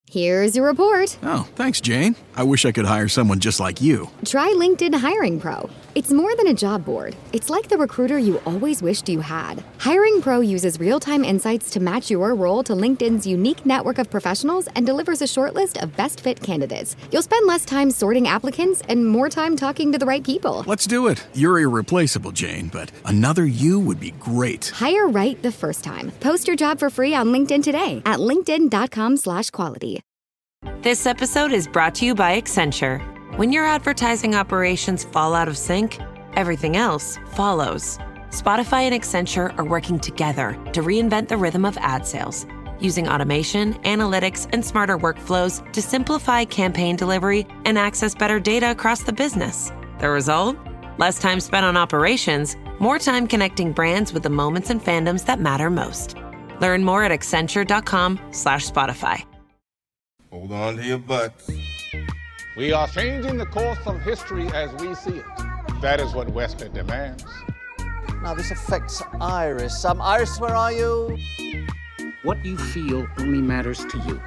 Here's your report. Oh, thanks, Jane. I wish I could hire someone just like you. Try LinkedIn Hiring Pro. It's more than a job board. It's like the recruiter you always wished you had. Hiring Pro uses real-time insights to match your role to LinkedIn's unique network of professionals and delivers a short list of best fit candidates. You'll spend less time sorting applicants and more time talking to the right people. Let's do it. You're irreplaceable, Jane, but another you would be great. Hire right the first time. Post your job for free on LinkedIn today at linkedin.com/quality. This episode is brought to you by Accenture. When your advertising operations fall out of sync, everything else follows. Spotify and Accenture are working together to reinvent the rhythm of ad sales, using automation, analytics, and smarter workflows to simplify campaign delivery and access better data across the business. The result? Less time spent on operations, more time connecting brands with the moments and fandoms that matter most. Learn more at accenture.com/Spotify. Hold on to your butts. We are changing the course of history as we see it. That is what Western demands. Now this affects Iris. Iris, where are you? What you feel only matters to you.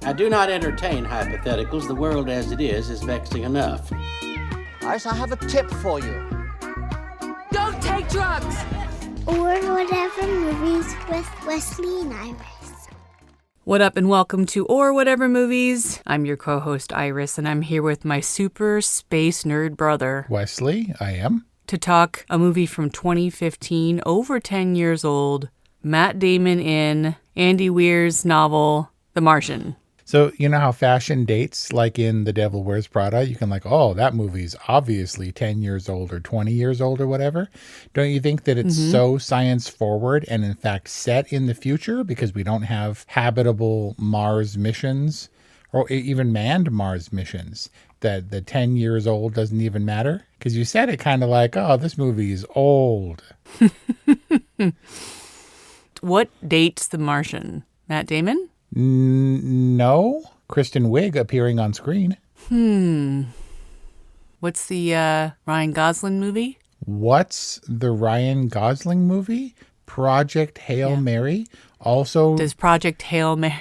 I do not entertain hypotheticals. The world as it is vexing enough. Iris, I have a tip for you. Don't take drugs! Or Whatever Movies with Wesley and Iris. What up and welcome to Or Whatever Movies. I'm your co-host Iris and I'm here with my super space nerd brother. Wesley, I am. To talk a movie from 2015, over 10 years old, Matt Damon in Andy Weir's novel, The Martian. So you know how fashion dates, like in The Devil Wears Prada, you can oh, that movie's obviously 10 years old or 20 years old or whatever. Don't you think that it's so science forward and in fact set in the future because we don't have habitable Mars missions or even manned Mars missions that the 10 years old doesn't even matter? Because you said it kind of oh, this movie is old. What dates The Martian? Matt Damon? No. Kristen Wiig appearing on screen. What's the Ryan Gosling movie? What's the Ryan Gosling movie? Project Hail Mary. Also, does Project Hail Mary...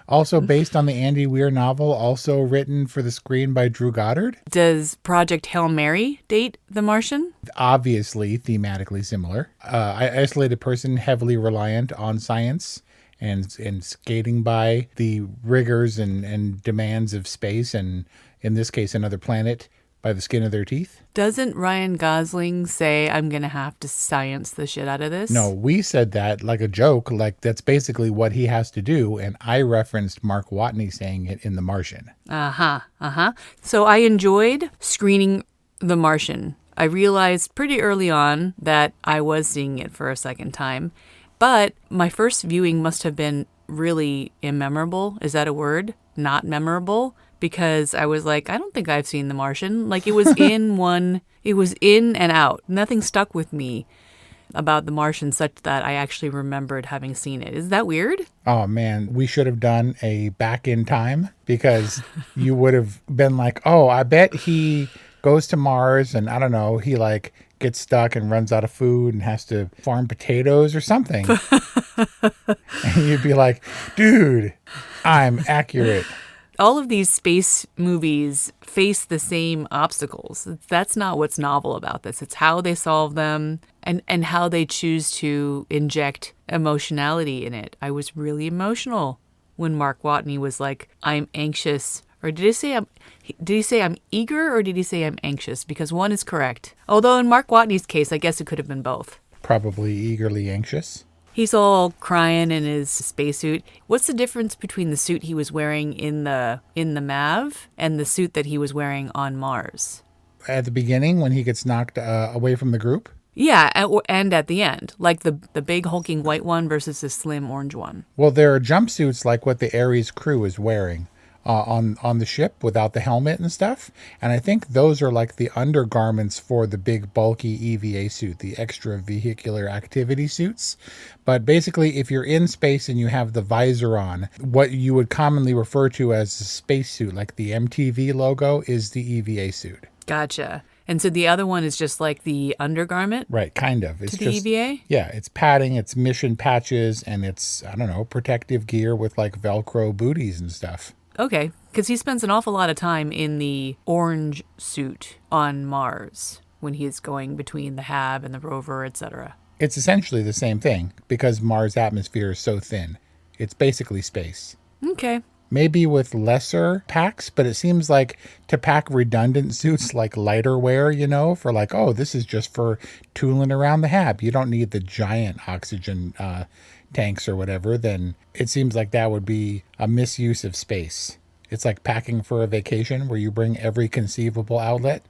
also based on the Andy Weir novel, also written for the screen by Drew Goddard. Does Project Hail Mary date The Martian? Obviously, thematically similar. Isolated person heavily reliant on science and skating by the rigors and demands of space, and in this case, another planet, by the skin of their teeth. Doesn't Ryan Gosling say, I'm going to have to science the shit out of this? No, we said that like a joke, that's basically what he has to do, and I referenced Mark Watney saying it in The Martian. So I enjoyed screening The Martian. I realized pretty early on that I was seeing it for a second time. But my first viewing must have been really immemorable. Is that a word? Not memorable? Because I was I don't think I've seen The Martian. It was it was in and out. Nothing stuck with me about The Martian such that I actually remembered having seen it. Is that weird? Oh man, we should have done a back in time because you would have been oh, I bet he goes to Mars and I don't know, he gets stuck and runs out of food and has to farm potatoes or something. And you'd be dude, I'm accurate. All of these space movies face the same obstacles. That's not what's novel about this. It's how they solve them and how they choose to inject emotionality in it. I was really emotional when Mark Watney was I'm anxious. Or did he say I'm eager or did he say I'm anxious? Because one is correct. Although in Mark Watney's case, I guess it could have been both. Probably eagerly anxious. He's all crying in his spacesuit. What's the difference between the suit he was wearing in the MAV and the suit that he was wearing on Mars? At the beginning when he gets knocked away from the group? Yeah, and at the end. The big hulking white one versus the slim orange one. Well, there are jumpsuits like what the Ares crew is wearing. On the ship without the helmet and stuff. And I think those are the undergarments for the big bulky EVA suit, the extra vehicular activity suits. But basically, if you're in space and you have the visor on, what you would commonly refer to as a space suit, like the MTV logo, is the EVA suit. Gotcha. And so the other one is just like the undergarment? Right, kind of. It's to the just, EVA? Yeah, it's padding, it's mission patches, and it's, I don't know, protective gear with like Velcro booties and stuff. Okay, because he spends an awful lot of time in the orange suit on Mars when he's going between the HAB and the rover, etc. It's essentially the same thing because Mars' atmosphere is so thin. It's basically space. Okay. Maybe with lesser packs, but it seems like to pack redundant suits like lighter wear, for like, oh, this is just for tooling around the HAB. You don't need the giant oxygen tanks or whatever. Then it seems like that would be a misuse of space. It's like packing for a vacation where you bring every conceivable outlet.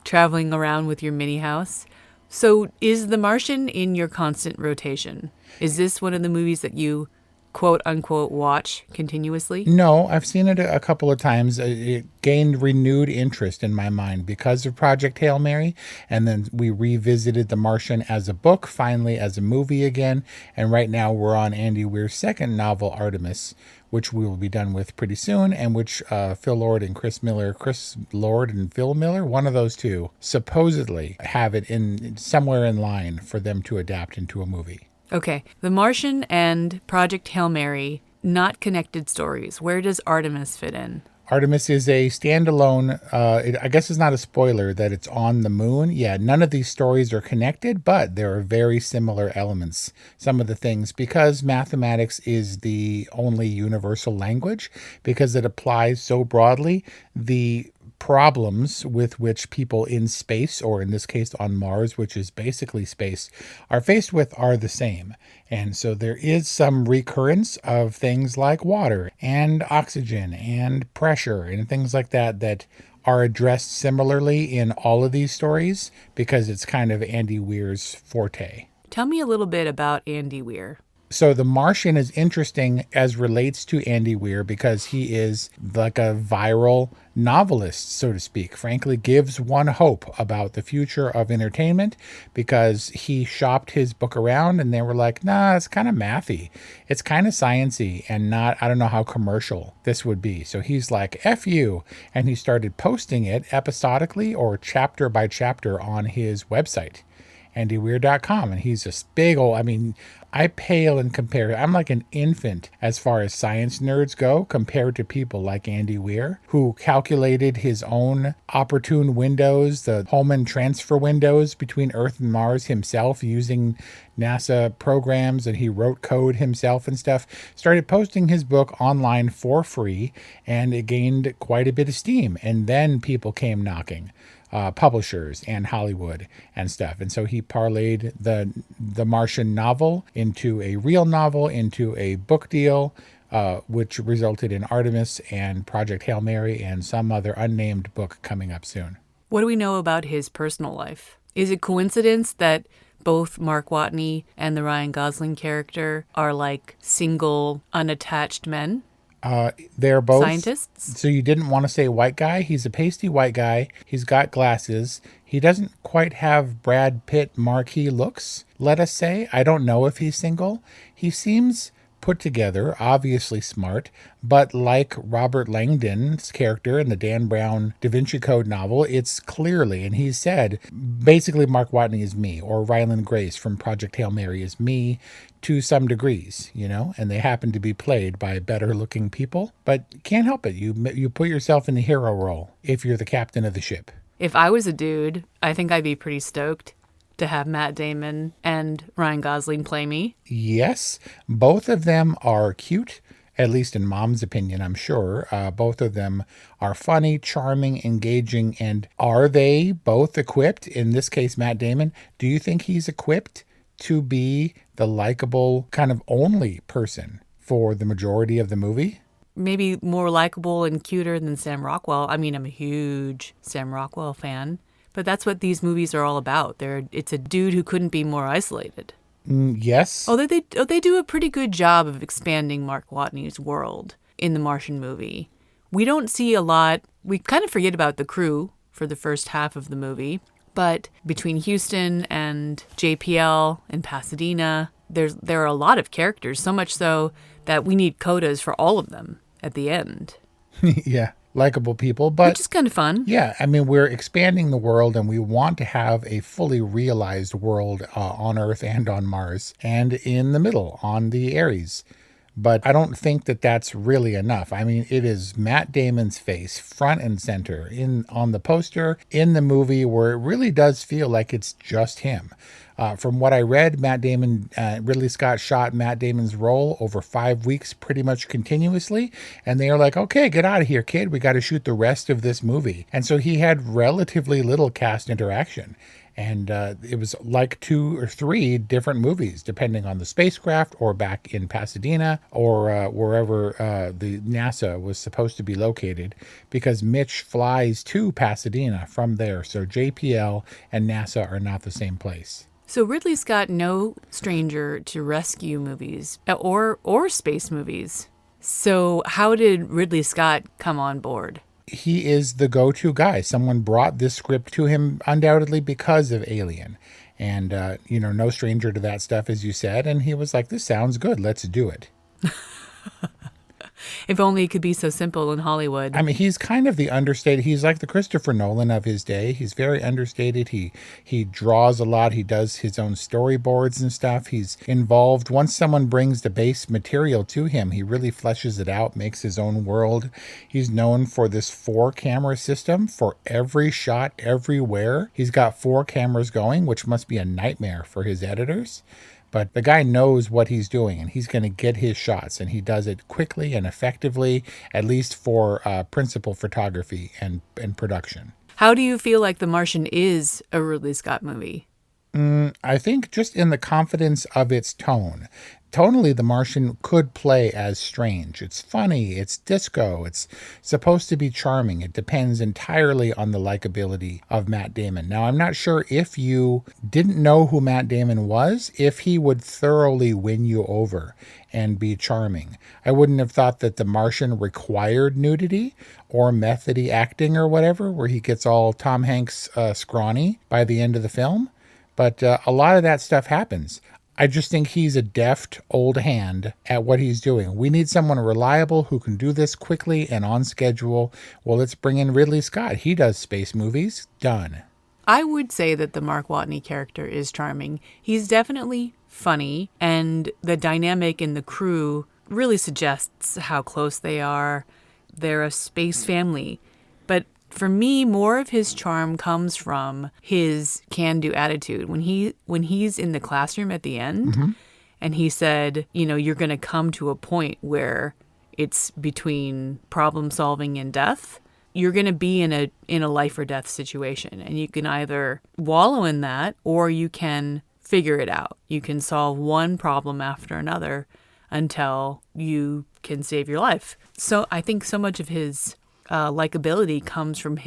Traveling around with your mini house. So is The Martian in your constant rotation? Is this one of the movies that you quote unquote watch continuously? No, I've seen it a couple of times. It gained renewed interest in my mind because of Project Hail Mary. And then we revisited The Martian as a book, finally as a movie again. And right now we're on Andy Weir's second novel, Artemis, which we will be done with pretty soon, and which Phil Lord and Chris Lord and Phil Miller, one of those two, supposedly have it in somewhere in line for them to adapt into a movie. Okay. The Martian and Project Hail Mary, not connected stories. Where does Artemis fit in? Artemis is a standalone, I guess it's not a spoiler that it's on the moon. Yeah, none of these stories are connected, but there are very similar elements. Some of the things, because mathematics is the only universal language, because it applies so broadly, the problems with which people in space, or in this case on Mars, which is basically space, are faced with are the same. And so there is some recurrence of things like water and oxygen and pressure and things like that that are addressed similarly in all of these stories because it's kind of Andy Weir's forte. Tell me a little bit about Andy Weir. So The Martian is interesting as relates to Andy Weir because he is like a viral novelist, so to speak. Frankly, gives one hope about the future of entertainment because he shopped his book around and they were like, nah, it's kind of mathy. It's kind of sciencey and not, I don't know how commercial this would be. So he's like, F you. And he started posting it episodically or chapter by chapter on his website, andyweir.com. And he's this big old, I pale in comparison. I'm like an infant as far as science nerds go compared to people like Andy Weir, who calculated his own opportune windows, the Holman transfer windows between Earth and Mars himself using NASA programs, and he wrote code himself and stuff. Started posting his book online for free, and it gained quite a bit of steam. And then people came knocking. Publishers and Hollywood and stuff. And so he parlayed the Martian novel into a real novel, into a book deal, which resulted in Artemis and Project Hail Mary and some other unnamed book coming up soon. What do we know about his personal life? Is it coincidence that both Mark Watney and the Ryan Gosling character are like single, unattached men? They're both scientists. So you didn't want to say white guy. He's a pasty white guy. He's got glasses. He doesn't quite have Brad Pitt marquee looks, let us say. I don't know if he's single. He seems put together, obviously smart, but like Robert Langdon's character in the Dan Brown Da Vinci Code novel, it's clearly, and he said, basically Mark Watney is me, or Ryland Grace from Project Hail Mary is me to some degrees, and they happen to be played by better looking people, but can't help it. You put yourself in the hero role if you're the captain of the ship. If I was a dude, I think I'd be pretty stoked to have Matt Damon and Ryan Gosling play me. Yes, both of them are cute, at least in Mom's opinion, I'm sure. Both of them are funny, charming, engaging, and are they both equipped? In this case, Matt Damon, do you think he's equipped to be the likable kind of only person for the majority of the movie? Maybe more likable and cuter than Sam Rockwell. I'm a huge Sam Rockwell fan. But that's what these movies are all about. It's a dude who couldn't be more isolated. Yes. They do a pretty good job of expanding Mark Watney's world in the Martian movie. We don't see a lot. We kind of forget about the crew for the first half of the movie. But between Houston and JPL and Pasadena, there are a lot of characters, so much so that we need codas for all of them at the end. Yeah. likable people, but which is kind of fun. Yeah, I mean, we're expanding the world and we want to have a fully realized world on Earth and on Mars and in the middle on the Ares. But I don't think that that's really enough. I mean, it is Matt Damon's face front and center on the poster, in the movie, where it really does feel like it's just him. From what I read, Ridley Scott shot Matt Damon's role over 5 weeks pretty much continuously. And they are like, okay, get out of here, kid. We got to shoot the rest of this movie. And so he had relatively little cast interaction. And it was like 2 or 3 different movies, depending on the spacecraft or back in Pasadena or wherever the NASA was supposed to be located, because Mitch flies to Pasadena from there. So JPL and NASA are not the same place. So Ridley Scott, no stranger to rescue movies or space movies. So how did Ridley Scott come on board? He is the go-to guy. Someone brought this script to him undoubtedly because of Alien. And, no stranger to that stuff, as you said. And he was like, this sounds good. Let's do it. If only it could be so simple in Hollywood. I mean, he's kind of the understated. He's like the Christopher Nolan of his day. He's very understated. He draws a lot. He does his own storyboards and stuff. He's involved. Once someone brings the base material to him, he really fleshes it out, makes his own world. He's known for this 4-camera system for every shot, everywhere. He's got 4 cameras going, which must be a nightmare for his editors. But the guy knows what he's doing, and he's going to get his shots, and he does it quickly and effectively, at least for principal photography and production. How do you feel like The Martian is a Ridley Scott movie? I think just in the confidence of its tone. Tonally, The Martian could play as strange. It's funny, it's disco, it's supposed to be charming. It depends entirely on the likability of Matt Damon. Now, I'm not sure if you didn't know who Matt Damon was, if he would thoroughly win you over and be charming. I wouldn't have thought that The Martian required nudity or methody acting or whatever, where he gets all Tom Hanks scrawny by the end of the film. But a lot of that stuff happens. I just think he's a deft old hand at what he's doing. We need someone reliable who can do this quickly and on schedule. Well, let's bring in Ridley Scott. He does space movies. Done. I would say that the Mark Watney character is charming. He's definitely funny, and the dynamic in the crew really suggests how close they are. They're a space family. But for me, more of his charm comes from his can-do attitude. When he's in the classroom at the end, and he said, you're going to come to a point where it's between problem solving and death. You're going to be in a life or death situation, and you can either wallow in that or you can figure it out. You can solve one problem after another until you can save your life. So I think so much of his likability comes from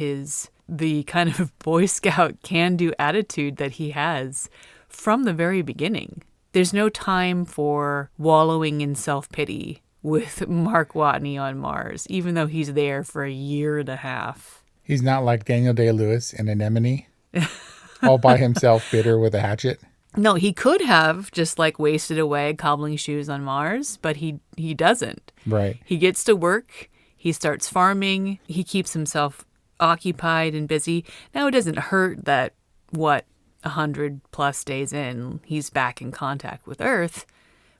the kind of Boy Scout can-do attitude that he has from the very beginning. There's no time for wallowing in self-pity with Mark Watney on Mars, even though he's there for 1.5 years. He's not like Daniel Day-Lewis in Anemone, all by himself, bitter with a hatchet. No, he could have just wasted away cobbling shoes on Mars, but he doesn't. Right. He gets to work. He starts farming. He keeps himself occupied and busy. Now, it doesn't hurt that, 100+ days in, he's back in contact with Earth.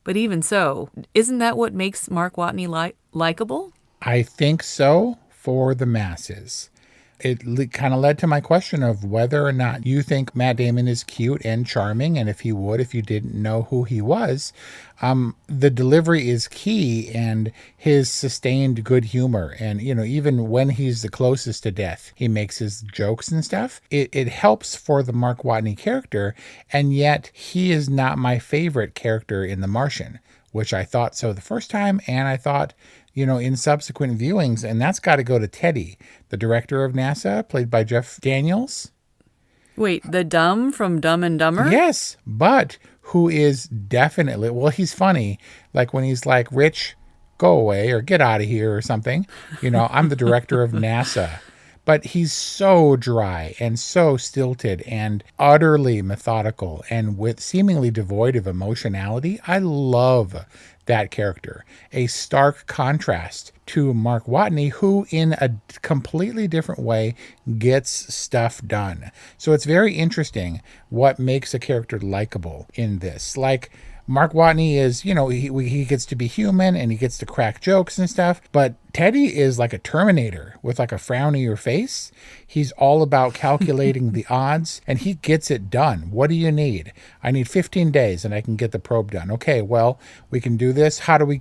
But even so, isn't that what makes Mark Watney likable? I think so, for the masses. It kind of led to my question of whether or not you think Matt Damon is cute and charming, and if you didn't know who he was. The delivery is key, and his sustained good humor, and even when he's the closest to death, he makes his jokes and stuff. It helps for the Mark Watney character, and yet he is not my favorite character in The Martian, which I thought so the first time, and I thought in subsequent viewings, and that's got to go to Teddy, the director of NASA, played by Jeff Daniels. Wait, the Dumb from Dumb and Dumber? Yes, but who is definitely, he's funny, like when he's like, Rich, go away or get out of here or something. I'm the director of NASA. but he's so dry and so stilted and utterly methodical and with seemingly devoid of emotionality. I love that character. A stark contrast to Mark Watney, who in a completely different way gets stuff done. So it's very interesting what makes a character likable in this. Like, Mark Watney is, he gets to be human and he gets to crack jokes and stuff, but Teddy is like a Terminator with like a frown on your face. He's all about calculating the odds and he gets it done. What do you need? I need 15 days and I can get the probe done. Okay, well, we can do this. How do we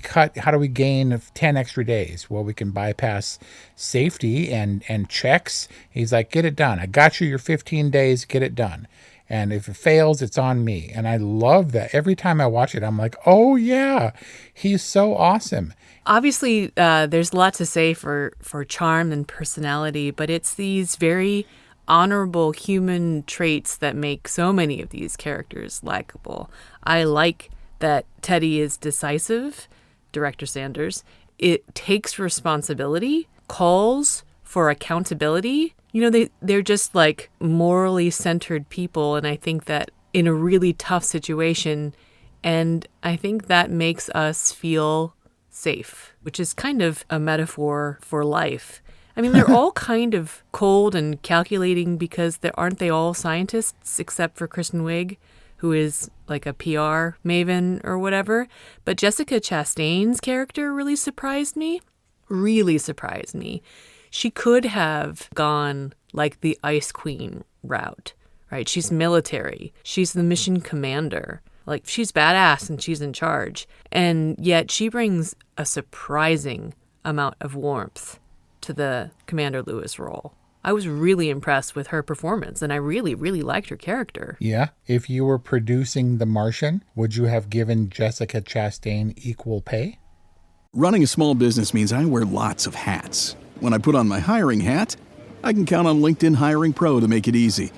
gain 10 extra days? Well, we can bypass safety and checks. He's like, get it done. I got you your 15 days, get it done. And if it fails, it's on me. And I love that. Every time I watch it, I'm like, oh, yeah, he's so awesome. Obviously, there's a lot to say for charm and personality, but it's these very honorable human traits that make so many of these characters likable. I like that Teddy is decisive, Director Sanders. It takes responsibility, calls for accountability. They're just like morally centered people. And I think that in a really tough situation, and I think that makes us feel safe, which is kind of a metaphor for life. I mean, they're all kind of cold and calculating because aren't they all scientists except for Kristen Wiig, who is like a PR maven or whatever. But Jessica Chastain's character really surprised me. She could have gone like the Ice Queen route, right? She's military. She's the mission commander. Like, she's badass and she's in charge. And yet she brings a surprising amount of warmth to the Commander Lewis role. I was really impressed with her performance, and I really, really liked her character. Yeah. If you were producing The Martian, would you have given Jessica Chastain equal pay? Running a small business means I wear lots of hats. When I put on my hiring hat, I can count on LinkedIn Hiring Pro to make it easy.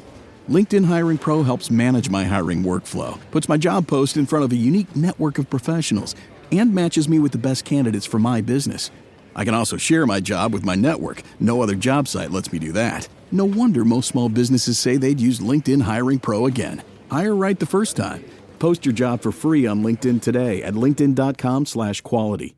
LinkedIn Hiring Pro helps manage my hiring workflow, puts my job post in front of a unique network of professionals, and matches me with the best candidates for my business. I can also share my job with my network. No other job site lets me do that. No wonder most small businesses say they'd use LinkedIn Hiring Pro again. Hire right the first time. Post your job for free on LinkedIn today at linkedin.com/quality.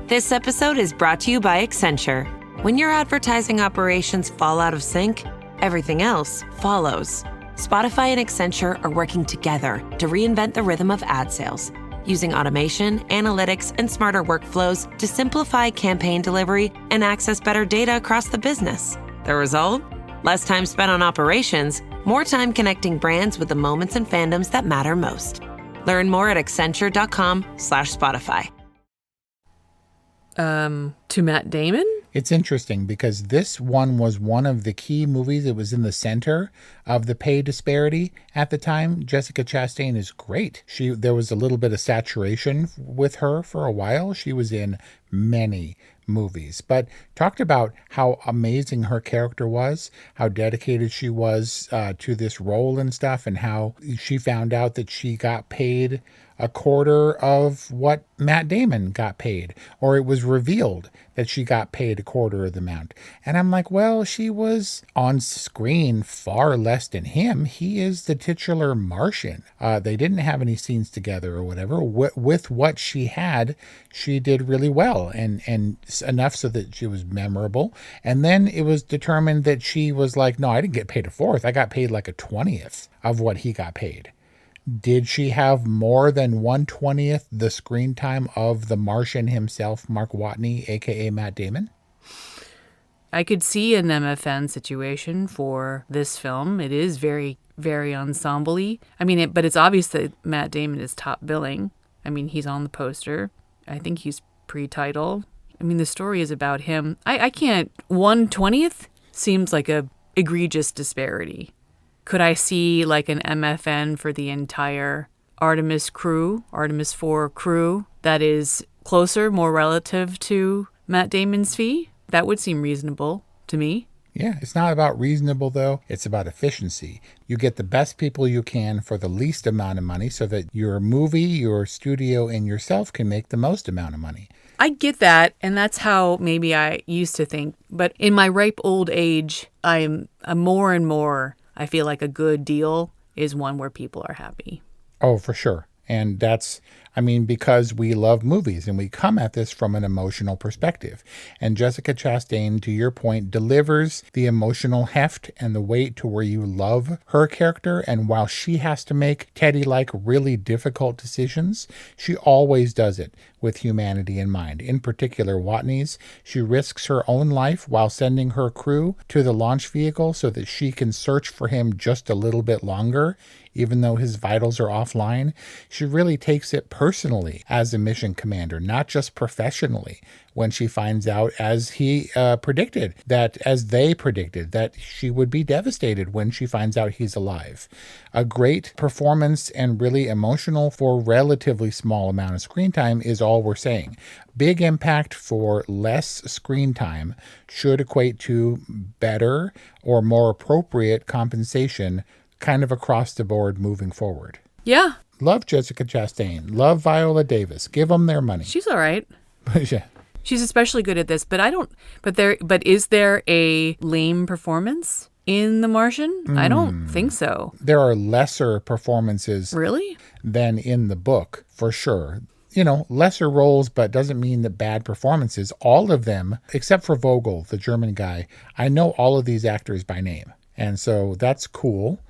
This episode is brought to you by Accenture. When your advertising operations fall out of sync, everything else follows. Spotify and Accenture are working together to reinvent the rhythm of ad sales, using automation, analytics, and smarter workflows to simplify campaign delivery and access better data across the business. The result? Less time spent on operations, more time connecting brands with the moments and fandoms that matter most. Learn more at accenture.com/Spotify. To Matt Damon? It's interesting because this one was one of the key movies. It was in the center of the pay disparity at the time. Jessica Chastain is great. There was a little bit of saturation with her for a while. She was in many movies, but talked about how amazing her character was, how dedicated she was to this role and stuff, and how she found out that she got paid a quarter of what Matt Damon got paid, or it was revealed that she got paid a quarter of the amount. And I'm like, well, she was on screen far less than him. He is the titular Martian. They didn't have any scenes together or whatever. With what she had, she did really well, and enough so that she was memorable. And then it was determined that she was like, no, I didn't get paid a fourth. I got paid like a 20th of what he got paid. Did she have more than 1/20th the screen time of the Martian himself, Mark Watney, a.k.a. Matt Damon? I could see an MFN situation for this film. It is very, very ensemble-y. I mean, but it's obvious that Matt Damon is top billing. I mean, he's on the poster. I think he's pre-title. I mean, the story is about him. I can't... 1/20th seems like a egregious disparity. Could I see like an MFN for the entire Artemis 4 crew that is closer, more relative to Matt Damon's fee? That would seem reasonable to me. Yeah, it's not about reasonable, though. It's about efficiency. You get the best people you can for the least amount of money so that your movie, your studio, and yourself can make the most amount of money. I get that, and that's how maybe I used to think. But in my ripe old age, I'm more and more, I feel like a good deal is one where people are happy. Oh, for sure. And that's, because we love movies and we come at this from an emotional perspective. And Jessica Chastain, to your point, delivers the emotional heft and the weight to where you love her character. And while she has to make Teddy-like really difficult decisions, she always does it with humanity in mind. In particular, Watney's, she risks her own life while sending her crew to the launch vehicle so that she can search for him just a little bit longer, even though his vitals are offline. She really takes it personally as a mission commander, not just professionally, when she finds out, as they predicted, that she would be devastated when she finds out he's alive. A great performance and really emotional for relatively small amount of screen time is all we're saying. Big impact for less screen time should equate to better or more appropriate compensation kind of across the board moving forward. Yeah. Love Jessica Chastain. Love Viola Davis. Give them their money. She's all right. Yeah. She's especially good at this, but is there a lame performance in The Martian? I don't think so. There are lesser performances really than in the book, for sure. Lesser roles, but doesn't mean that bad performances. All of them, except for Vogel, the German guy, I know all of these actors by name. And so that's cool.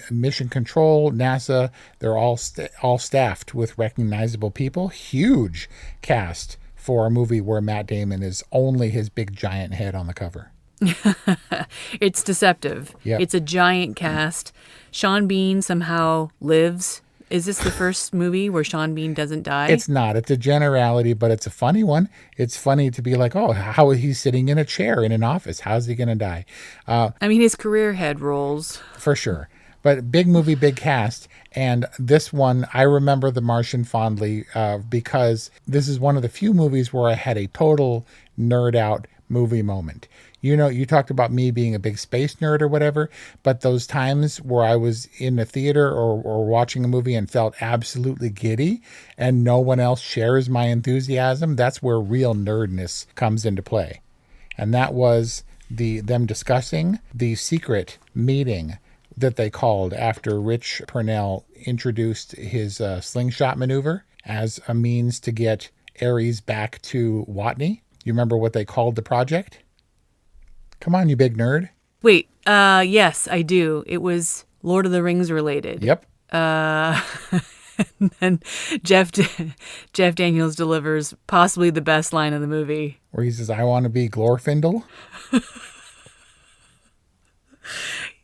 Mission Control, NASA, they're all staffed with recognizable people. Huge cast for a movie where Matt Damon is only his big giant head on the cover. It's deceptive. Yep. It's a giant cast. Sean Bean somehow lives. Is this the first movie where Sean Bean doesn't die? It's not. It's a generality, but it's a funny one. It's funny to be like, oh, how is he sitting in a chair in an office? How's he going to die? His career head rolls. For sure. But big movie, big cast. And this one, I remember The Martian fondly because this is one of the few movies where I had a total nerd out movie moment. You talked about me being a big space nerd or whatever, but those times where I was in the theater or watching a movie and felt absolutely giddy and no one else shares my enthusiasm, that's where real nerdness comes into play. And that was them discussing the secret meeting that they called after Rich Purnell introduced his slingshot maneuver as a means to get Ares back to Watney. You remember what they called the project? Come on, you big nerd. Wait, yes, I do. It was Lord of the Rings related. Yep. And then Jeff Daniels delivers possibly the best line of the movie. Where he says, I want to be Glorfindel.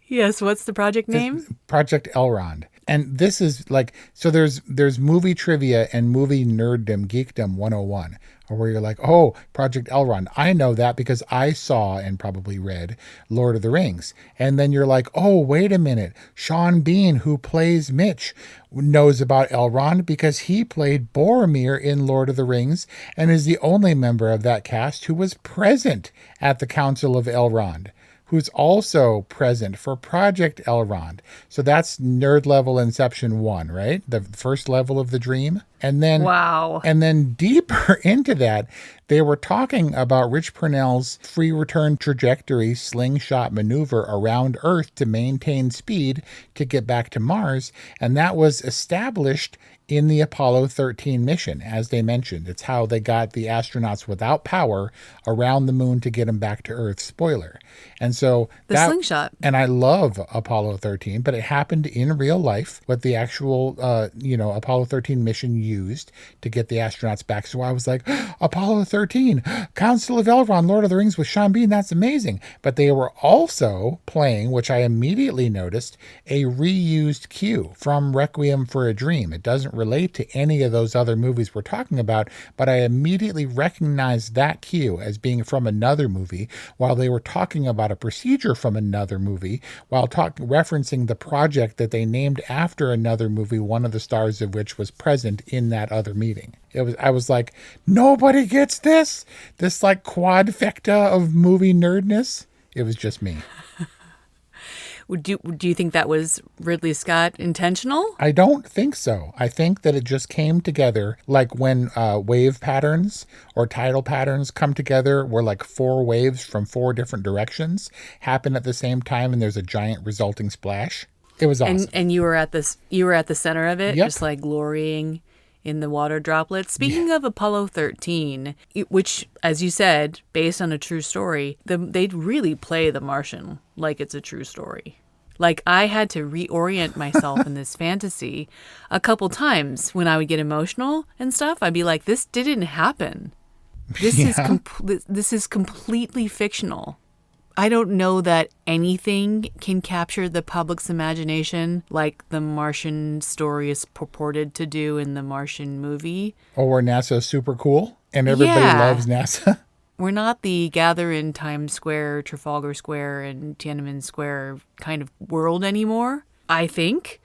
Yes, what's the project name? Project Elrond. And this is like, so there's movie trivia and movie nerddom, geekdom 101, where you're like, oh, Project Elrond. I know that because I saw and probably read Lord of the Rings. And then you're like, oh, wait a minute. Sean Bean, who plays Mitch, knows about Elrond because he played Boromir in Lord of the Rings and is the only member of that cast who was present at the Council of Elrond, who's also present for Project Elrond. So that's nerd level Inception 1, right? The first level of the dream. And then, wow. And then deeper into that, they were talking about Rich Purnell's free return trajectory slingshot maneuver around Earth to maintain speed to get back to Mars. And that was established in the Apollo 13 mission, as they mentioned. It's how they got the astronauts without power around the moon to get them back to Earth. Spoiler. And so the slingshot. And I love Apollo 13, but it happened in real life, what the actual, Apollo 13 mission used to get the astronauts back. So I was like, Apollo 13, Council of Elrond, Lord of the Rings with Sean Bean. That's amazing. But they were also playing, which I immediately noticed, a reused cue from Requiem for a Dream. It doesn't relate to any of those other movies we're talking about, but I immediately recognized that cue as being from another movie while they were talking about a procedure from another movie while referencing the project that they named after another movie, one of the stars of which was present in that other meeting. I was like, nobody gets this like quadfecta of movie nerdness. It was just me. Do you think that was Ridley Scott intentional? I don't think so. I think that it just came together like when wave patterns or tidal patterns come together where like 4 waves from 4 different directions happen at the same time and there's a giant resulting splash. It was awesome. And you were at the center of it, Yep. just like glorying in the water droplets. Speaking of Apollo 13, which, as you said, based on a true story, they really play The Martian like it's a true story. Like, I had to reorient myself in this fantasy a couple times when I would get emotional and stuff. I'd be like, this didn't happen. This is completely fictional. I don't know that anything can capture the public's imagination like the Martian story is purported to do in the Martian movie. Or where NASA's super cool and everybody loves NASA. We're not the gather in Times Square, Trafalgar Square, and Tiananmen Square kind of world anymore, I think.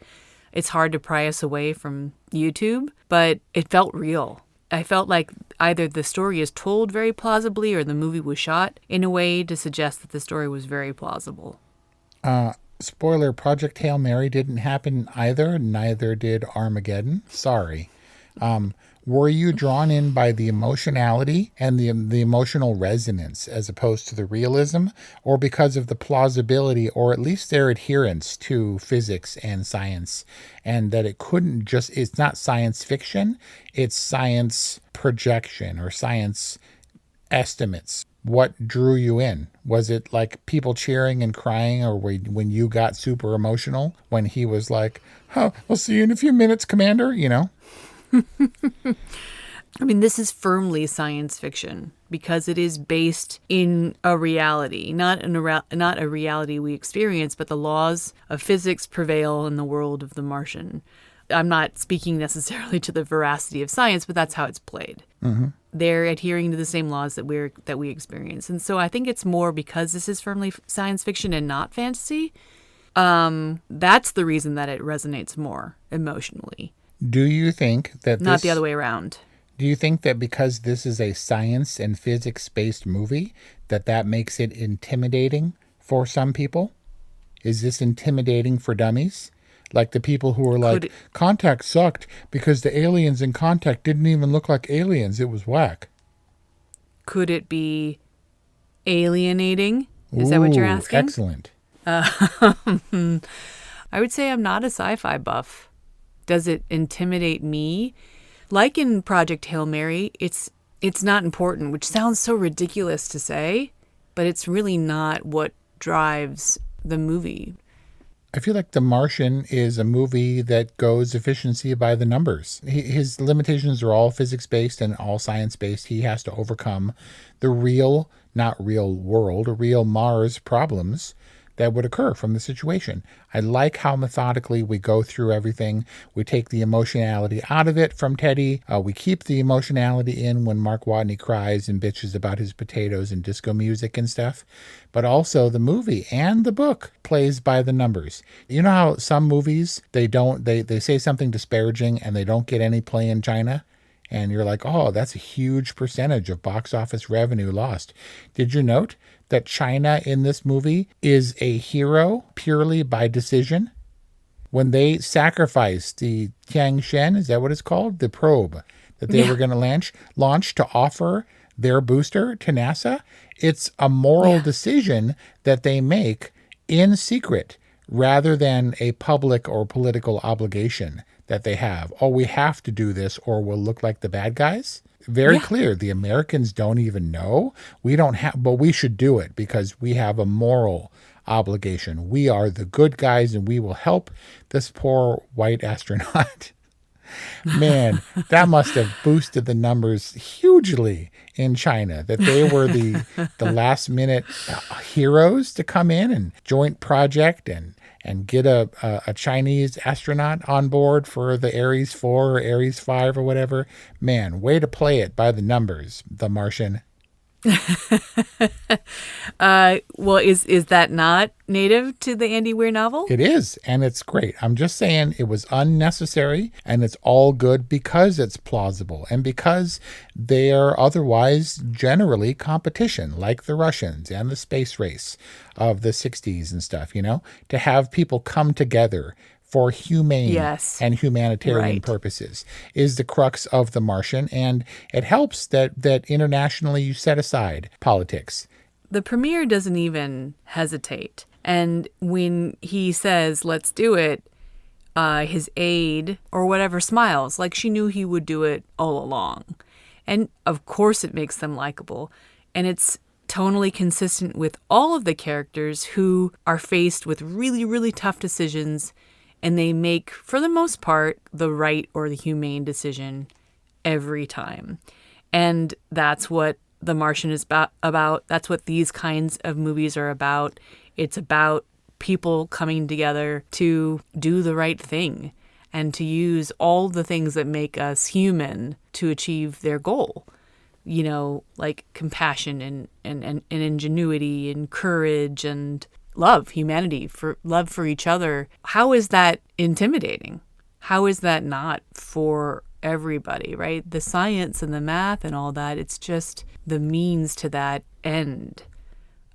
It's hard to pry us away from YouTube, but it felt real. I felt like either the story is told very plausibly or the movie was shot in a way to suggest that the story was very plausible. Spoiler, Project Hail Mary didn't happen either. Neither did Armageddon. Sorry. Were you drawn in by the emotionality and the emotional resonance as opposed to the realism, or because of the plausibility or at least their adherence to physics and science, and that it couldn't just, it's not science fiction, it's science projection or science estimates? What drew you in? Was it like people cheering and crying, or when you got super emotional when he was like, "Oh, we'll see you in a few minutes, Commander," you know? I mean, this is firmly science fiction because it is based in a reality, not a reality we experience, but the laws of physics prevail in the world of The Martian. I'm not speaking necessarily to the veracity of science, but that's how it's played. Mm-hmm. They're adhering to the same laws that we experience, and so I think it's more because this is firmly science fiction and not fantasy. That's the reason that it resonates more emotionally. Do you think that not the other way around? Do you think that because this is a science and physics-based movie, that makes it intimidating for some people? Is this intimidating for dummies? Like the people who are like, Contact sucked because the aliens in Contact didn't even look like aliens. It was whack. Could it be alienating? Is that what you're asking? Excellent. I would say I'm not a sci-fi buff. Does it intimidate me? Like in Project Hail Mary, it's not important, which sounds so ridiculous to say, but it's really not what drives the movie. I feel like The Martian is a movie that goes efficiency by the numbers. His limitations are all physics-based and all science-based. He has to overcome the real, not real world, real Mars problems that would occur from the situation. I like how methodically we go through everything. We take the emotionality out of it from Teddy. We keep the emotionality in when Mark Watney cries and bitches about his potatoes and disco music and stuff. But also the movie and the book plays by the numbers. You know how some movies, they say something disparaging and they don't get any play in China? And you're like, oh, that's a huge percentage of box office revenue lost. Did you note that China in this movie is a hero purely by decision? When they sacrificed the Tiantian, is that what it's called? The probe that they were going to launch to offer their booster to NASA. It's a moral decision that they make in secret rather than a public or political obligation that they have. Oh, we have to do this or we'll look like the bad guys. Very clear. The Americans don't even know. We don't have, but we should do it because we have a moral obligation. We are the good guys and we will help this poor white astronaut. Man, that must have boosted the numbers hugely in China, that they were the last minute heroes to come in and joint project and get a Chinese astronaut on board for the Ares 4 or Ares 5 or whatever. Man, way to play it by the numbers, The Martian. Well, is that not native to the Andy Weir novel? It is, and it's great. I'm just saying it was unnecessary, and it's all good because it's plausible and because they are otherwise generally competition, like the Russians and the space race of the 60s and stuff, to have people come together for humane and humanitarian purposes is the crux of The Martian, and it helps that internationally you set aside politics. The premiere doesn't even hesitate. And when he says, let's do it, his aide or whatever smiles like she knew he would do it all along. And of course it makes them likable. And it's tonally consistent with all of the characters who are faced with really, really tough decisions, and they make, for the most part, the right or the humane decision every time. And that's what The Martian is about. That's what these kinds of movies are about. It's about people coming together to do the right thing and to use all the things that make us human to achieve their goal. Like compassion and ingenuity and courage and love, humanity, for love for each other. How is that intimidating? How is that not for everybody, right? The science and the math and all that, it's just the means to that end.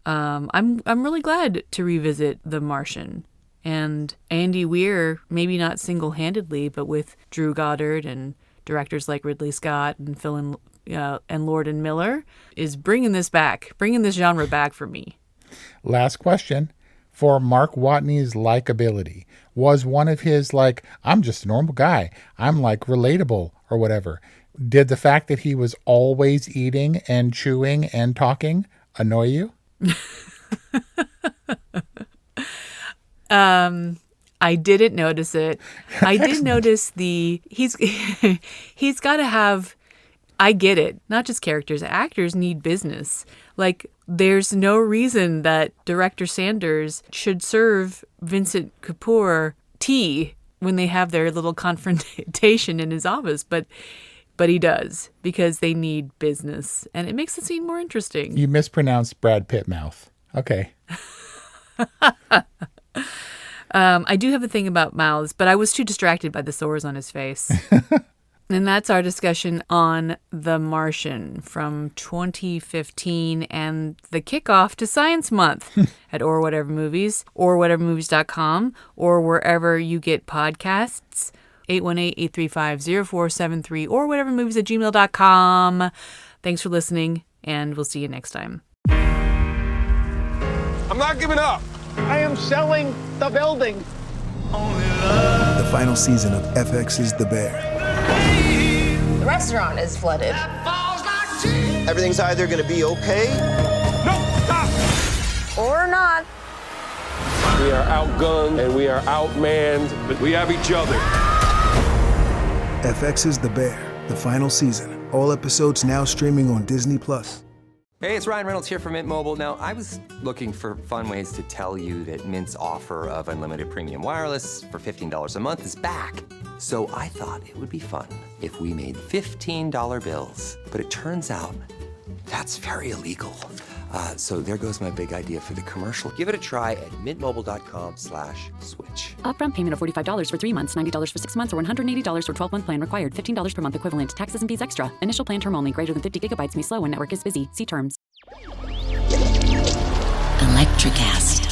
I'm really glad to revisit The Martian. And Andy Weir, maybe not single-handedly, but with Drew Goddard and directors like Ridley Scott and Phil and Lord and Miller, is bringing this genre back for me. Last question. For Mark Watney's likability, was one of his I'm just a normal guy, I'm relatable or whatever, did the fact that he was always eating and chewing and talking annoy you? I didn't notice it. I did notice he's got to have, I get it, not just characters, actors need business. There's no reason that director Sanders should serve Vincent Kapoor tea when they have their little confrontation in his office, but he does, because they need business, and it makes the scene more interesting. You mispronounced Brad Pitt mouth. Okay. I do have a thing about mouths, but I was too distracted by the sores on his face. And that's our discussion on The Martian from 2015 and the kickoff to Science Month at Or Whatever Movies, orwhatevermovies.com, or wherever you get podcasts, 818-835-0473, or whatevermovies@gmail.com. Thanks for listening, and we'll see you next time. I'm not giving up. I am selling the building. The final season of FX's The Bear. The restaurant is flooded. Everything's either going to be okay. No, stop! Or not. We are outgunned and we are outmanned, but we have each other. FX's The Bear, the final season. All episodes now streaming on Disney+. Hey, it's Ryan Reynolds here from Mint Mobile. Now, I was looking for fun ways to tell you that Mint's offer of unlimited premium wireless for $15 a month is back. So I thought it would be fun if we made $15 bills. But it turns out that's very illegal. So there goes my big idea for the commercial. Give it a try at mintmobile.com/switch. Upfront payment of $45 for 3 months, $90 for 6 months, or $180 for 12-month plan required. $15 per month equivalent. Taxes and fees extra. Initial plan term only. Greater than 50 gigabytes may slow when network is busy. See terms. Electricast.